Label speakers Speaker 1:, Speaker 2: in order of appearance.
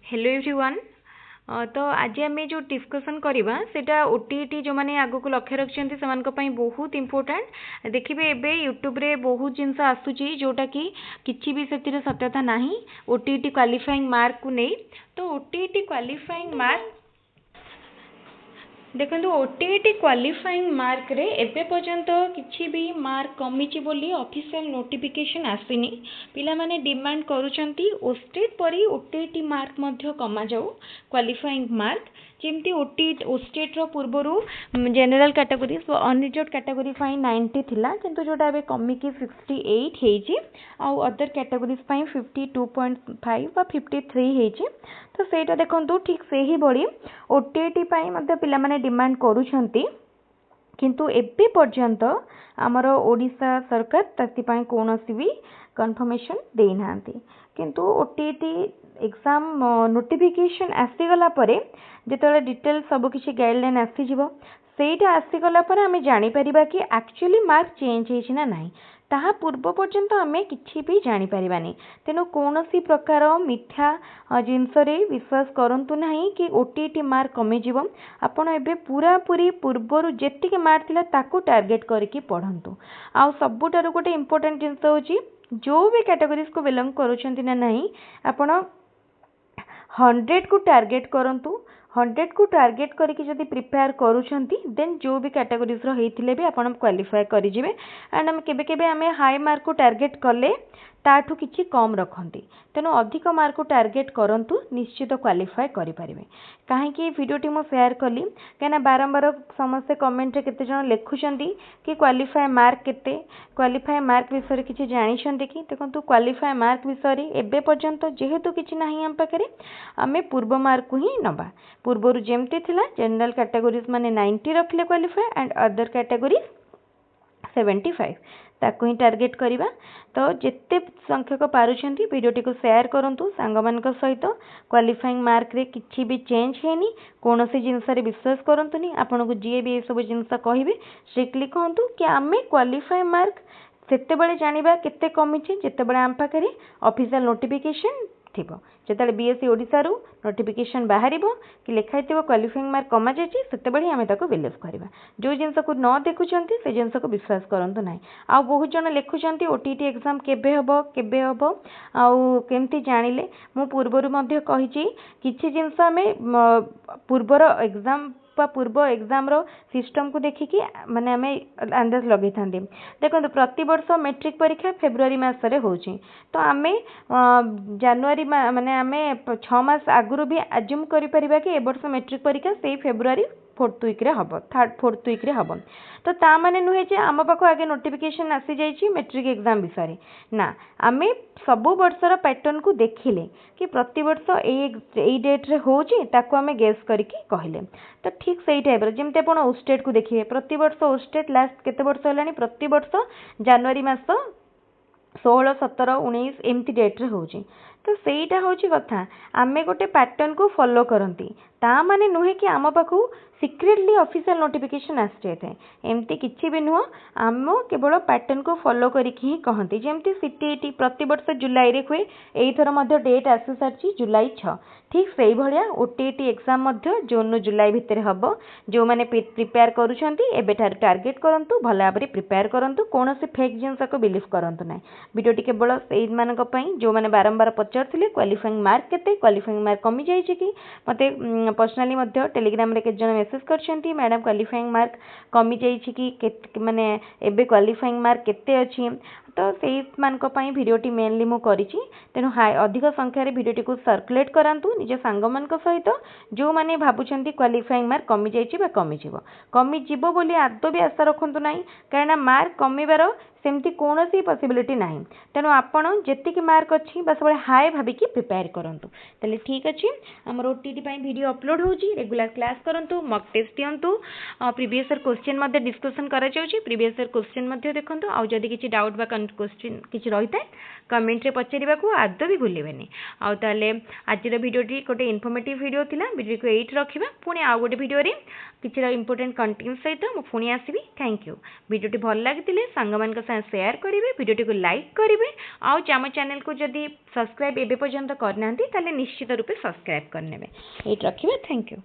Speaker 1: Hello everyone. तो आज आम जो डिस्कसन करवा सेटा ओटीटी जो मैंने आगक लक्ष्य रखिंट से बहुत इंपोर्टाट देखिए एवं यूट्यूब रे बहुत जिनस आसूची जोटा कि किसी भी से सत्यता ना ओटीटी क्वालिफाइंग मार्क को नहीं। तो ओटीटी क्वालिफाइंग मार्क देखो ओटीटी क्वालिफाइंग मार्क रे एबे पर्यंत किसी भी मार्क कमी बोली ऑफिशियल नोटिफिकेशन आसीनी। पिला माने डिमांड करूचंती ओस्टेट परी ओटीटी मार्क मध्य कमा जाऊ क्वालिफाइंग मार्क जेमती ओस्टेट रो पूर्वरु जनरल कैटेगरी अनरिजर्व कैटेगरी 90 थिला किंतु जोटा एबे कमी की 68 हेजी आ अदर कैटेगरीज 52.5 बा 53 हेजी। तो सेटा देखंतु ठीक से ही बड़ी ओटीटी मध्य पिला माने डिमांड करूछंती किंतु एबे पर्यंत आमर ओडिशा सरकार ताति पई कोनोसी भी कंफर्मेशन देई नांती। किंतु ओटीटी एग्जाम नोटिफिकेशन आसीगला परे जेतेबेले डिटेल सब किछि गाइडलाइन आसीजिवो सेटा आसीगला परे आमे जानि परिबा कि एक्चुअली मार्क चेंज हेछि ना नाही। ताहा पूर्व पर्यंत आमे किछि भी जानि परिबानी। तेनु कोनोसी प्रकार मिथ्या जिनसरे विश्वास करंतु नाही कि ओटीटी मार्क कमी जीवो। आपण एबे पूरा पूरी पूर्वरु जेतिके मार्क थिला ताकू टार्गेट करके पढंतु। आ सबुटारु गोटे इंपोर्टेंट जिनस होची जो भी कैटेगरीज को बिलोंग करूछंती ना नाही आपण 100 को टार्गेट करंतु। 100 को टार्गेट करके जदि प्रिपेयर करूछंती देन जो भी कैटेगरीज रो हेथिले भी आपण क्वालिफाई करि जिवे। एंड हम केबे केबे हमें हाई मार्क को टार्गेट कले ताठू किछि कम रखंती। तेनु अधिक मार्क को टार्गेट करंतु निश्चित क्वालिफाई करि परिबे। काहे कि वीडियोटी मो शेयर कली केना बारंबार समस्त कमेंट रे केते जण लेखुचंती कि क्वालिफाई मार्क केते क्वालिफाई मार्क विषय किछि जानिछंती कि देखंतु क्वालिफाई मार्क विषय एबे पर्यंत जेहेतु किछि नाही हम पाखरे आमे पूर्व मार्क को ही नबा। पूर्वरु जेमते थिला जनरल कैटेगरीज माने 90 रखले क्वालिफाई एंड अदर कैटेगरी 75 ताको ही टार्गेट करिबा। तो जिते संख्यक पारुछंती वीडियोटी को शेयर करंतु सांगमानक सहित। क्वालिफाइंग मार्क रे किछि भी चेंज हेनी कोनोसी जिनस रे विश्वास करंतुनी। आपन को जे भी ए सब जिनस कहिबे स्ट्रिक्टली कहंतु कि आमे क्वालिफाई मार्क सेते बेले जानिबा केते कमी छि जेते बेले आम पाखरे ऑफिशियल नोटिफिकेशन थिबो। जेतले बीएससी ओडिसा रु नोटिफिकेशन बाहरिबो कि लिखाइथिबो क्वालिफाइंग मार्क कमा जायछि सेते बेले आमे ताको बिलीव करबा। जो जिनस को न देखुचंती से जिनस को विश्वास करंतु नाही। आ बहुत जण लेखुचंती ओटीटी एग्जाम केबे हबो आ केमती जानिले मु पूर्वरु मध्ये कहिछि किछि जिनस आमे पूर्वर एग्जाम पूर्व एग्जाम रो सिस्टम को देखिकी माने आमे अंदाज लगै थांदी। देखो प्रति वर्ष मैट्रिक परीक्षा फेब्रुआरी मास रे होची। तो आमे जनवरी माने आमे 6 मास आगुरु भी अज्यूम करि परिबा कि ए वर्ष मैट्रिक परीक्षा सेही फेब्रुआरी 4th वीक रे हबो 4th वीक रे हबो। तो ता माने नुहे जे आम पाखो आगे नोटिफिकेशन आसी जाइछि मैट्रिक एग्जाम विषय ना। आमे सबु वर्षर पैटर्न को देखिले कि प्रति वर्ष ए डेट रे होची ताको आमे गेस करके कहले। तो ठीक सही टाइप रे जेमते आपण ओस्टेट को देखिए प्रति वर्ष ओस्टेट लास्ट केते वर्ष हलानी प्रति वर्ष जनवरी मास 16 17 19 एमती डेट रे होची। तो सेईटा होची कथा आमे गोटे पैटर्न को फॉलो करंती ता माने नुहे कि आम पाखु सिक्रेटली ऑफिशियल नोटिफिकेशन आस जाए एमती किछि भी नुह। आम केवल पैटर्न को फॉलो करके ही कहती जेमती सीटीईटी प्रति वर्ष जुलाई रे हुए एथर मध्य डेट आसी सारची जुलाई 6। ठीक से भलिया ओटीटी एग्जाम मध्य जून जुलाई भितर हबो। जो माने प्रिपेयर करूछंती एबे टार्गेट करंतु भला भाबरे प्रिपेयर करंतु कोनोसी फेक जिंस को बिलीव करंतु नै। वीडियोटी केवल सेई मानक पई जो माने बारंबार पचारथिले क्वालिफाइंग मार्क केते क्वालिफाइंग मार्क कमी जाय छि कि मते पर्सनली मध्य टेलीग्राम रे के जन मेसेज करछंती मैडम क्वालिफाइंग मार्क कमी जाय छि कि माने एबे क्वालिफाइंग मार्क केते अछि। तो सेई मानक पई वीडियोटी मेनली मु करिछि। तेनु हाई अधिक संख्या रे वीडियोटी को सर्कुलेट करंतु निज सांग मानक सहित जो माने भाबुछंती क्वालिफाइंग मार्क कमी जाय छि बा कमी जीवो बोली आदो भी आशा रखंतु नाही कारण मार्क कमीबार सेमती कोनोसी पॉसिबिलिटी नाही। तेनु आपण जेतिकी मार्क अछि बस बळे हाई भाबिकी प्रिपेयर करंतु तले ठीक अछि। हमर ओटीटी पई वीडियो अपलोड होउची रेगुलर क्लास करंतु मॉक टेस्ट दियंतु प्रीवियस ईयर क्वेश्चन मध्ये डिस्कशन करा जाउची प्रीवियस ईयर क्वेश्चन मध्ये देखंतु आ जदी किछि डाउट बा क्वेश्चन किसी रही है कमेंट रे पचार को आदौ भी भूलें आउ ताले आज भिडियोटी गोटे इनफॉर्मेटिव वीडियो थिला वीडियो को एट रखा पुणी आउ गोटे वीडियो रे किसी इंपोर्टेंट कंटेंट सहित मुझे पुणी आसबि थैंक यू वीडियोटी भल लगी सांग मान शेयर करेंगे वीडियोटी को लाइक करेंगे आम चैनल को जदि सब्सक्राइब एवं पर्यंत करना निश्चित रूपे सब्सक्राइब करने ये रखिए थैंक यू।